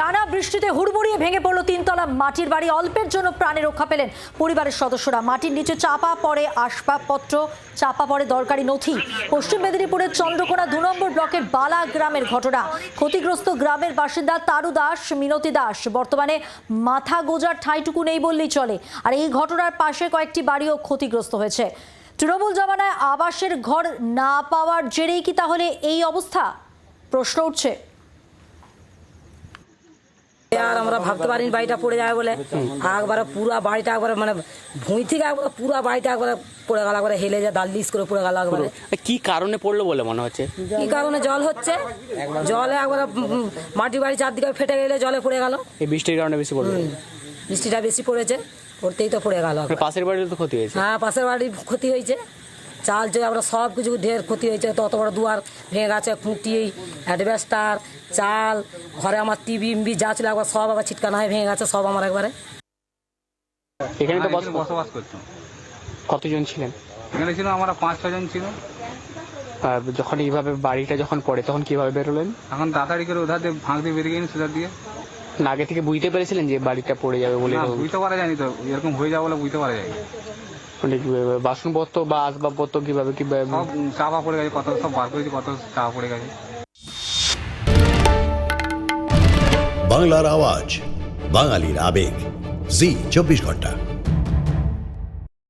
টানা বৃষ্টিতে হুড়মুড়িয়ে ভেঙে পড়ল তিনতলা মাটির বাড়ি। অল্পের জন্য প্রাণে রক্ষা পেলেন পরিবারের সদস্যরা। মাটির নিচে চাপা পড়ে আসবাবপত্র, চাপা পড়ে দরকারি নথি। পশ্চিম মেদিনীপুরের চন্দ্রকোনা 2 নম্বর ব্লকের বালা গ্রামের ঘটনা। ক্ষতিগ্রস্ত গ্রামের বাসিন্দা তারু দাস, মিনতি দাস। বর্তমানে মাথা গোজার ঠাঁইটুকু নেই বললেই চলে। আর এই ঘটনার পাশে কয়েকটি বাড়িও ক্ষতিগ্রস্ত হয়েছে। তৃণমূল জমানায় আবাসের ঘর না পাওয়ার জেরেই কি তাহলে এই অবস্থা? প্রশ্ন উঠছে। আর আমরা ভাবতে পারিনি বাড়িটা পড়ে যাবে বলে। একবারে পুরো বাড়িটা একবারে মানে ভুঁই থেকে একবারে পুরো বাড়িটা একবারে পড়ে গেল, একবারে হেলে যায়, দাল্লিস করে পড়ে গেল একবারে। কি কারণে পড়লো বলে মনে হচ্ছে? কি কারণে? জল হচ্ছে, জলে একবারে মাটির বাড়ি চারদিকে ফেটে গেলে জলে পড়ে গেল। এই বৃষ্টির কারণে বেশি পড়লো। বৃষ্টিটা বেশি পড়েছে, পড়তেই তো পড়ে গেল। পাশের বাড়ির তো ক্ষতি হয়েছে। হ্যাঁ, পাশের বাড়ির ক্ষতি হয়েছে, চাল চলে আমরা সব কিছু ঢের ক্ষতি হয়েছে। তো অত বড় দুয়ার ভেঙে গেছে, খুঁটি, অ্যাডভেস্টার, চাল, ঘরে আমার টিভি যা ছিল একবার সব আবার ছিটকানো হয়ে ভেঙে গেছে সব আমার একবারে। এখানে তো বসবাস করতাম। কতজন ছিলেন? এখানে ছিল আমরা 5-6 জন ছিল। যখন এইভাবে বাড়িটা যখন পড়ে তখন কিভাবে বেরোলেন? এখন তাড়াতাড়ি করে ওধার দিয়ে ফাঁক দিয়ে বেরিয়ে গেছি সুধার দিয়ে। না, আগে থেকে বুঝতে পেরেছিলেন যে বাড়িটা পড়ে যাবে বলে? না, বুঝতে পারা যায়নি তো, এরকম হয়ে যাবে বলে বুঝতে পারা যায়নি। মানে বাসনপত্র বা আসবাবপত্র কিভাবে সব চাপা পড়ে গেছে, কত সব বার করেছি, কত চাপা পড়ে গেছে। বাংলার আওয়াজ, বাঙালির আবেগ, জি 24 ঘন্টা।